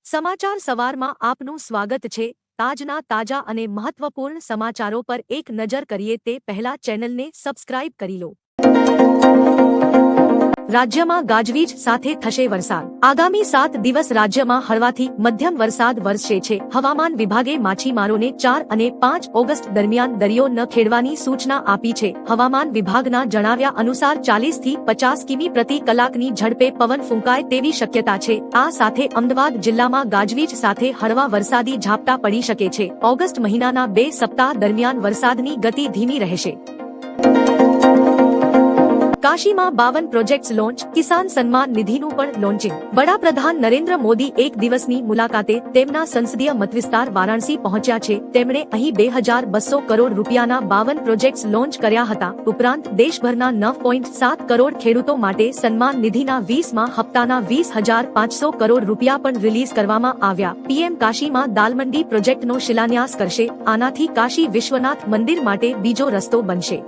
સમાચાર સવારમાં આપનું સ્વાગત છે। તાજના તાજા અને મહત્વપૂર્ણ સમાચારો પર એક નજર કરીએ તે પહેલા ચેનલને સબસ્ક્રાઇબ કરી લો। રાજ્યમાં ગાજવીજ સાથે થશે વરસાદ। આગામી 7 દિવસ રાજ્યમાં હળવાથી મધ્યમ વરસાદ વરસશે છે। હવામાન વિભાગે માછીમારોને 4 અને 5 ઓગસ્ટ દરમિયાન દરિયો ન ખેડવાની સૂચના આપી છે। હવામાન વિભાગના જણાવ્યા અનુસાર 40 થી 50 કિમી પ્રતિ કલાકની ઝડપે પવન ફૂંકાય તેવી શક્યતા છે। આ સાથે અમદાવાદ જિલ્લામાં ગાજવીજ સાથે હળવા વરસાદી ઝાપટા પડી શકે છે। ઓગસ્ટ મહિનાના 2 સપ્તાહ દરમિયાન વરસાદની ગતિ ધીમી રહેશે। કાશીમાં 52 પ્રોજેક્ટ્સ લોન્ચ, કિસાન સન્માન નિધિનું પણ લોન્ચિંગ। વડાપ્રધાન નરેન્દ્ર મોદી એક દિવસની મુલાકાતે તેમના સંસદીય મતવિસ્તાર વારાણસી પહોંચ્યા છે। તેમણે અહીં 2200 કરોડ રૂપિયાના 52 પ્રોજેક્ટ્સ લોન્ચ કર્યા હતા। ઉપરાંત દેશભરના 9.7 કરોડ ખેડૂતો માટે સન્માન નિધિના 20મા હપ્તાના 20,500 કરોડ રૂપિયા પણ રિલીઝ કરવામાં આવ્યા। પીએમ કાશીમાં દાલમંડી પ્રોજેક્ટનો શિલાન્યાસ કરશે। આનાથી કાશી વિશ્વનાથ મંદિર માટે બીજો રસ્તો બનશે।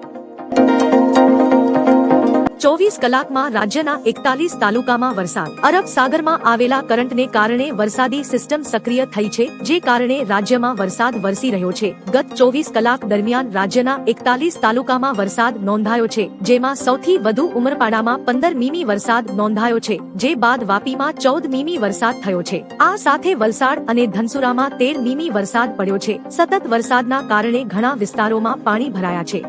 24 કલાકમાં રાજ્યના 41 તાલુકામાં વરસાદ। અરબ સાગરમાં આવેલા કરંટને કારણે વરસાદી સિસ્ટમ સક્રિય થઈ છે, જે કારણે રાજ્યમાં વરસાદ વરસી રહ્યો છે। ગત 24 કલાક દરમિયાન રાજ્યના 41 તાલુકામાં વરસાદ નોંધાયો છે, જેમાં સૌથી વધુ ઉમરપાડામાં 15 મીમી વરસાદ નોંધાયો છે, જે બાદ વાપીમાં 14 મીમી વરસાદ થયો છે। આ સાથે વલસાડ અને ધનસુરામાં 13 મીમી વરસાદ પડ્યો છે। સતત વરસાદના કારણે ઘણા વિસ્તારોમાં પાણી ભરાયા છે।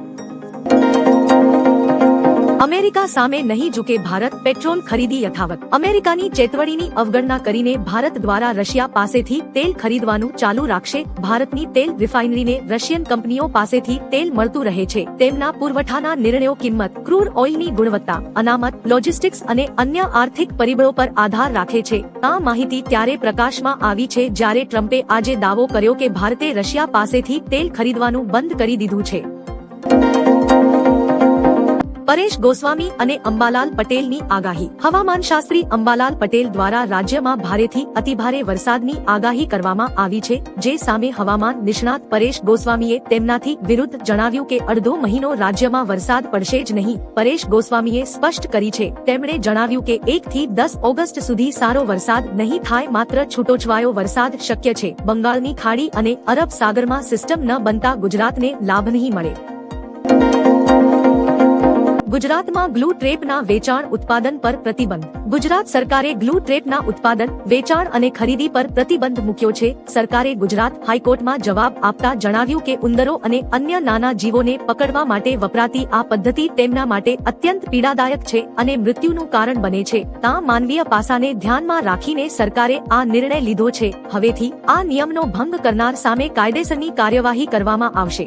અમેરિકા સામે નહીં ઝૂકે ભારત, પેટ્રોલ ખરીદી યથાવત। અમેરિકાની ચેતવણીની અવગણના કરીને ભારત દ્વારા રશિયા પાસેથી તેલ ખરીદવાનું ચાલુ રાખશે। ભારતની તેલ રિફાઇનરીને રશિયન કંપનીઓ પાસેથી તેલ મળતું રહે છે। તેમના પુરવઠાના નિર્ણયો કિંમત, ક્રૂડ ઓઇલની ગુણવત્તા, અનામત, લોજિસ્ટિક્સ અને અન્ય આર્થિક પરિબળો પર આધાર રાખે છે। આ માહિતી ત્યારે પ્રકાશમાં આવી છે જ્યારે ટ્રમ્પે આજે દાવો કર્યો કે ભારતે રશિયા પાસેથી તેલ ખરીદવાનું બંધ કરી દીધું છે। પરેશ ગોસ્વામી અને અંબાલાલ પટેલની આગાહી। હવામાનશાસ્ત્રી અંબાલાલ પટેલ દ્વારા રાજ્યમાં ભારેથી અતિભારે વરસાદની આગાહી કરવામાં આવી છે, જે સામે હવામાન નિષ્ણાત પરેશ ગોસ્વામીએ તેમનાથી વિરુદ્ધ જણાવ્યું કે અડધો મહિનો રાજ્યમાં વરસાદ પડશે જ નહીં। પરેશ ગોસ્વામીએ સ્પષ્ટ કરી છે। તેમણે જણાવ્યું કે 1 થી 10 ઓગસ્ટ સુધી સારો વરસાદ નહીં થાય, માત્ર છૂટોછવાયો વરસાદ શક્ય છે। બંગાળની ખાડી અને અરબ સાગરમાં સિસ્ટમ ન બનતા ગુજરાતને લાભ નહીં મળે। ગુજરાતમાં ગ્લુ ટ્રેપના વેચાણ ઉત્પાદન પર પ્રતિબંધ। ગુજરાત સરકારે ગ્લુ ટ્રેપના ઉત્પાદન, વેચાણ અને ખરીદી પર પ્રતિબંધ મૂક્યો છે। સરકારે ગુજરાત હાઈકોર્ટમાં જવાબ આપતા જણાવ્યું કે ઉંદરો અને અન્ય નાના જીવોને પકડવા માટે વપરાતી આ પદ્ધતિ તેમના માટે અત્યંત પીડાદાયક છે અને મૃત્યુનું કારણ બને છે। તા માનવીય પાસાને ધ્યાનમાં રાખીને સરકારે આ નિર્ણય લીધો છે। હવેથી આ નિયમનો ભંગ કરનાર સામે કાયદેસરની કાર્યવાહી કરવામાં આવશે।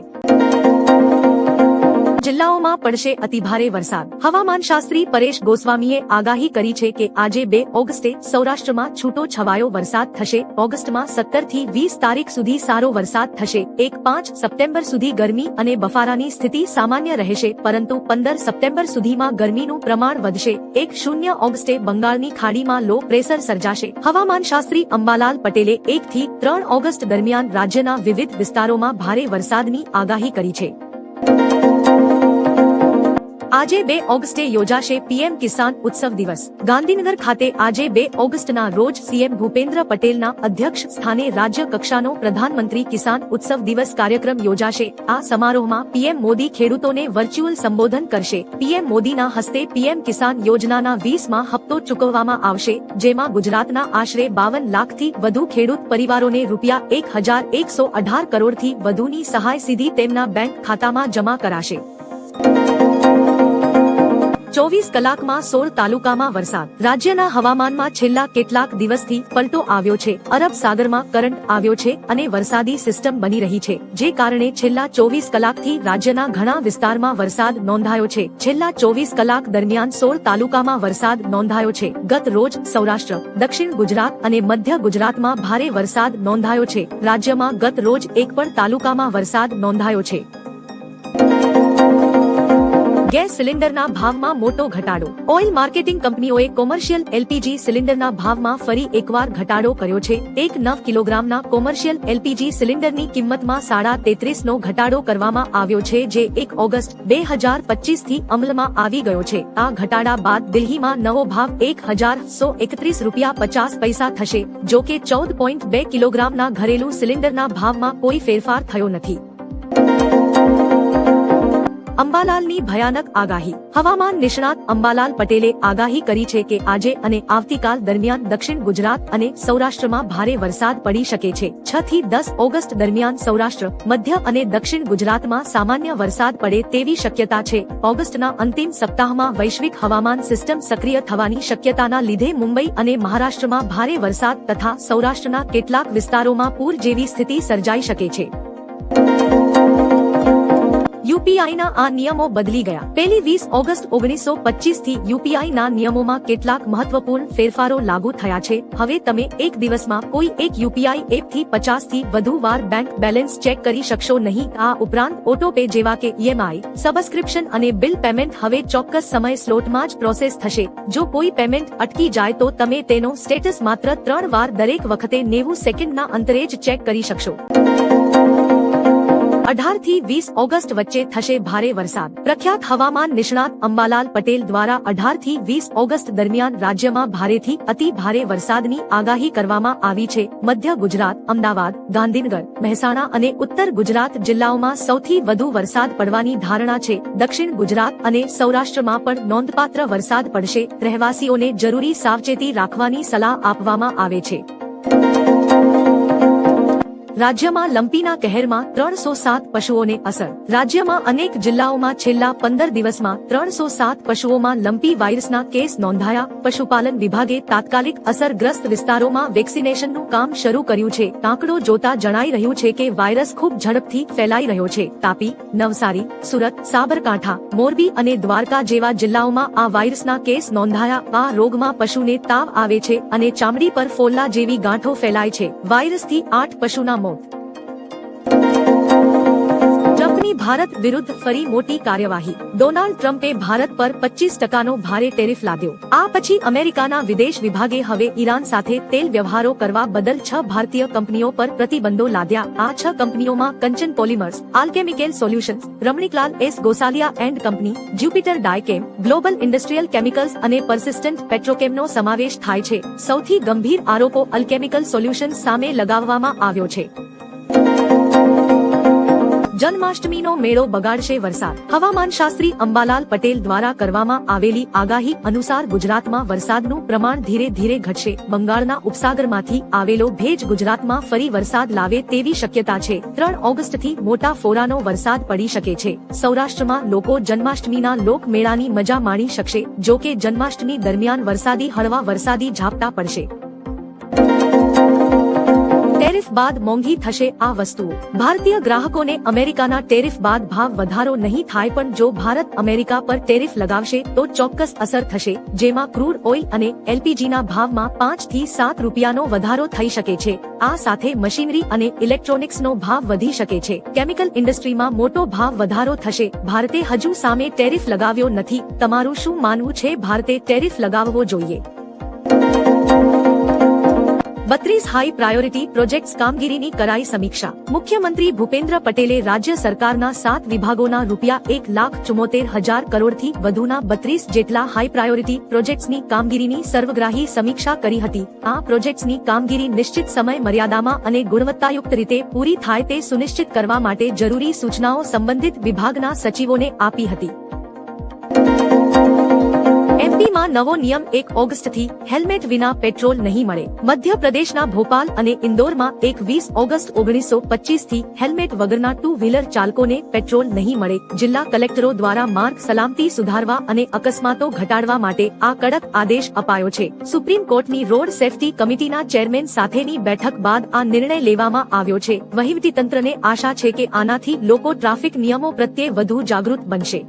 જિલ્લાઓમાં પડશે અતિભારે વરસાદ। હવામાનશાસ્ત્રી પરેશ ગોસ્વામીએ આગાહી કરી છે કે આજે 2 ઓગસ્ટે સૌરાષ્ટ્રમાં છૂટો છવાયો વરસાદ થશે। ઓગસ્ટમાં 17 થી 20 તારીખ સુધી સારો વરસાદ થશે। 1-5 સપ્ટેમ્બર સુધી ગરમી અને બફારાની સ્થિતિ સામાન્ય રહેશે, પરંતુ 15 સપ્ટેમ્બર સુધીમાં ગરમીનું પ્રમાણ વધશે। 1-0 ઓગસ્ટે બંગાળની ખાડીમાં લો પ્રેશર સર્જાશે। હવામાનશાસ્ત્રી અંબાલાલ પટેલે 1 થી 3 ઓગસ્ટ દરમિયાન રાજ્યના વિવિધ વિસ્તારોમાં ભારે વરસાદની આગાહી કરી છે। આજે 2 ઓગસ્ટે યોજાશે પીએમ કિસાન ઉત્સવ દિવસ। ગાંધીનગર ખાતે આજે 2 ઓગસ્ટના રોજ સીએમ ભૂપેન્દ્ર પટેલના અધ્યક્ષ સ્થાને રાજ્ય કક્ષાનો પ્રધાનમંત્રી કિસાન ઉત્સવ દિવસ કાર્યક્રમ યોજાશે। આ સમારોહમાં પીએમ મોદી ખેડૂતોને વર્ચ્યુઅલ સંબોધન કરશે। પીએમ મોદીના હસ્તે પીએમ કિસાન યોજનાના 20મા હપ્તો ચૂકવવામાં આવશે, જેમાં ગુજરાતના આશરે 52 લાખથી વધુ ખેડૂત પરિવારોને રૂપિયા 1,118 કરોડથી વધુની સહાય સીધી તેમના બેંક ખાતામાં જમા કરાશે। 24 કલાકમાં 16 તાલુકામાં વરસાદ। રાજ્યના હવામાનમાં છેલ્લા કેટલાક દિવસથી પલટો આવ્યો છે। અરબ સાગરમાં કરંટ આવ્યો છે અને વરસાદી સિસ્ટમ બની રહી છે, જે કારણે છેલ્લા 24 કલાકથી રાજ્યના ઘણા વિસ્તારમાં વરસાદ નોંધાયો છે। છેલ્લા 24 કલાક દરમિયાન 16 તાલુકામાં વરસાદ નોંધાયો છે। ગત રોજ સૌરાષ્ટ્ર, દક્ષિણ ગુજરાત અને મધ્ય ગુજરાતમાં ભારે વરસાદ નોંધાયો છે। રાજ્યમાં ગત રોજ એક પણ તાલુકામાં વરસાદ નોંધાયો છે। ગેસ સિલિન્ડરના ભાવમાં મોટો ઘટાડો. ઓઇલ માર્કેટિંગ કંપનીઓએ કોમર્શિયલ એલપીજી સિલિન્ડરના ભાવમાં ફરી એકવાર ઘટાડો કર્યો છે. 9 કિલોગ્રામના કોમર્શિયલ એલપીજી સિલિન્ડરની કિંમતમાં 33.5% ઘટાડો કરવામાં આવ્યો છે, જે 1 ઓગસ્ટ 2025 થી અમલમાં આવી ગયો છે. આ ઘટાડા બાદ દિલ્હીમાં નવો ભાવ ₹1,131.50 થશે, જો કે 14.2 કિલોગ્રામના ઘરેલું સિલિન્ડરના ભાવમાં કોઈ ફેરફાર થયો નથી. અંબાલાલની ભયાનક આગાહી. હવામાન નિષ્ણાત અંબાલાલ પટેલે આગાહી કરી છે કે આજે અને આવતીકાલ દરમિયાન દક્ષિણ ગુજરાત અને સૌરાષ્ટ્રમાં ભારે વરસાદ પડી શકે છે. 6 થી 10 ઓગસ્ટ દરમિયાન સૌરાષ્ટ્ર, મધ્ય અને દક્ષિણ ગુજરાતમાં સામાન્ય વરસાદ પડે તેવી શક્યતા છે. ઓગસ્ટના અંતિમ સપ્તાહમાં વૈશ્વિક હવામાન સિસ્ટમ સક્રિય થવાની શક્યતાના લીધે મુંબઈ અને મહારાષ્ટ્રમાં ભારે વરસાદ તથા સૌરાષ્ટ્રના કેટલાક વિસ્તારોમાં પૂર જેવી સ્થિતિ સર્જાઈ શકે છે. યુપીઆઈના આ નિયમો બદલી ગયા. 20 ઓગસ્ટ 1925 થી યુપીઆઈના નિયમોમાં કેટલાક મહત્વપૂર્ણ ફેરફારો લાગુ થયા છે. હવે તમે એક દિવસમાં કોઈ એક યુપીઆઈ એપથી 50 થી વધુ વાર બેંક બેલેન્સ ચેક કરી શકશો નહીં. આ ઉપરાંત ઓટોપે જેવા કે ઈએમઆઈ, સબસ્ક્રિપ્શન અને બિલ પેમેન્ટ હવે ચોક્કસ સમય સ્લોટમાં જ પ્રોસેસ થશે. જો કોઈ પેમેન્ટ અટકી જાય તો તમે તેનો સ્ટેટસ માત્ર 3 વાર દરેક વખતે 90 સેકન્ડના અંતરે જ ચેક કરી શકશો. 18 થી 20 ઓગસ્ટ વચ્ચે થશે ભારે વરસાદ. પ્રખ્યાત હવામાન નિષ્ણાત અંબાલાલ પટેલ દ્વારા 18 થી 20 ઓગસ્ટ દરમિયાન રાજ્યમાં ભારેથી અતિ ભારે વરસાદની આગાહી કરવામાં આવી છે. મધ્ય ગુજરાત, અમદાવાદ, ગાંધીનગર, મહેસાણા અને ઉત્તર ગુજરાત જિલ્લાઓમાં સૌથી વધુ વરસાદ પડવાની ધારણા છે. દક્ષિણ ગુજરાત અને સૌરાષ્ટ્રમાં પણ નોંધપાત્ર વરસાદ પડશે. રહેવાસીઓને જરૂરી સાવચેતી રાખવાની સલાહ આપવામાં આવે છે. રાજ્યમાં લંપીના કહેરમાં 307 પશુઓને અસર. રાજ્યમાં અનેક જિલ્લાઓમાં છેલ્લા 15 દિવસમાં 307 પશુઓમાં લંપી વાયરસના કેસ નોંધાયા. પશુપાલન વિભાગે તાત્કાલિક અસરગ્રસ્ત વિસ્તારોમાં વેક્સિનેશનનું કામ શરૂ કર્યું છે. આંકડો જોતા જણાઈ રહ્યું છે કે વાયરસ ખૂબ ઝડપથી ફેલાઈ રહ્યો છે. તાપી, નવસારી, સુરત, સાબરકાંઠા, મોરબી અને દ્વારકા જેવા જિલ્લાઓમાં આ વાયરસના કેસ નોંધાયા. આ રોગમાં પશુને તાવ આવે છે અને ચામડી પર ફોલ્લા જેવી ગાંઠો ફેલાય છે. વાયરસથી 8 પશુના મોત. ટ્રમ્પની ભારત વિરુદ્ધ ફરી મોટી કાર્યવાહી. ડોનાલ્ડ ટ્રમ્પે ભારત પર 25% ભારે ટેરિફ લાદ્યો. આ પછી અમેરિકાના વિદેશ વિભાગે હવે ઈરાન સાથે તેલ વ્યવહારો કરવા બદલ 6 ભારતીય કંપનીઓ પર પ્રતિબંધો લાદ્યા. આ 6 કંપનીઓમાં Kanchan Polymers, Alchemical Solutions, Ramniklal S Gosalia and Company, Jupiter Dyechem, Global Industrial Chemicals અને પરસિસ્ટન્ટ પેટ્રોકેમનો સમાવેશ થાય છે. સૌથી ગંભીર આરોપો આલ્કેમિકલ સોલ્યુશન્સ સામે લગાવવામાં આવ્યો છે. જન્માષ્ટમીનો મેળો બગાડશે વરસાદ. હવામાનશાસ્ત્રી અંબાલાલ પટેલ દ્વારા કરવામાં આવેલી આગાહી અનુસાર ગુજરાતમાં વરસાદનું પ્રમાણ ધીરે ધીરે ઘટશે. બંગાળના ઉપસાગરમાંથી આવેલો ભેજ ગુજરાતમાં ફરી વરસાદ લાવે તેવી શક્યતા છે. 3 ઓગસ્ટથી મોટા ફોરાનો વરસાદ પડી શકે છે. સૌરાષ્ટ્રમાં લોકો જન્માષ્ટમીના લોકમેળાની મજા માણી શકશે. જો કે જન્માષ્ટમી દરમિયાન હળવા વરસાદી ઝાપટા પડશે. ટેરિફ બાદ મોંઘી થશે આ વસ્તુઓ. ભારતીય ગ્રાહકોને અમેરિકાના ટેરિફ બાદ ભાવ વધારો નહીં થાય, પણ જો ભારત અમેરિકા પર ટેરિફ લગાવશે તો ચોક્કસ અસર થશે, જેમાં ક્રૂડ ઓઇલ અને એલપીજીના ભાવમાં 5 થી 7 રૂપિયાનો વધારો થઈ શકે છે. આ સાથે મશીનરી અને ઇલેક્ટ્રોનિક્સનો ભાવ વધી શકે છે. કેમિકલ ઇન્ડસ્ટ્રીમાં મોટો ભાવ વધારો થશે. ભારતે હજુ સામે ટેરિફ લગાવ્યો નથી. તમારું શું માનવું છે? ભારતે ટેરિફ લગાવવો જોઈએ? 32 હાઈ પ્રાયોરિટી પ્રોજેક્ટ્સ કામગીરીની કરાઈ સમીક્ષા. મુખ્યમંત્રી ભૂપેન્દ્ર પટેલે રાજ્ય સરકારના 7 વિભાગોના ₹1,74,000 કરોડથી વધુના 32 જેટલા હાઈ પ્રાયોરિટી પ્રોજેક્ટ્સની કામગીરીની સર્વગ્રાહી સમીક્ષા કરી હતી. આ પ્રોજેક્ટ્સની કામગીરી નિશ્ચિત સમય મર્યાદામાં અને ગુણવત્તાયુક્ત રીતે પૂરી થાય તે સુનિશ્ચિત કરવા માટે જરૂરી સૂચનાઓ સંબંધિત વિભાગના સચિવોને આપી હતી. એમપીમાં નવો નિયમ 1 ઓગસ્ટથી હેલ્મેટ વિના પેટ્રોલ નહીં મળે. મધ્યપ્રદેશના ભોપાલ અને ઇન્દોરમાં 20 ઓગસ્ટ 1925 થી હેલ્મેટ વગરના 2 વ્હીલર ચાલકોને પેટ્રોલ નહીં મળે. જિલ્લા કલેક્ટરો દ્વારા માર્ગ સલામતી સુધારવા અને અકસ્માતો ઘટાડવા માટે આ કડક આદેશ અપાયો છે. સુપ્રીમ કોર્ટની રોડ સેફટી કમિટીના ચેરમેન સાથેની બેઠક બાદ આ નિર્ણય લેવામાં આવ્યો છે. વહીવટીતંત્રને આશા છે કે આનાથી લોકો ટ્રાફિક નિયમો પ્રત્યે વધુ જાગૃત બનશે.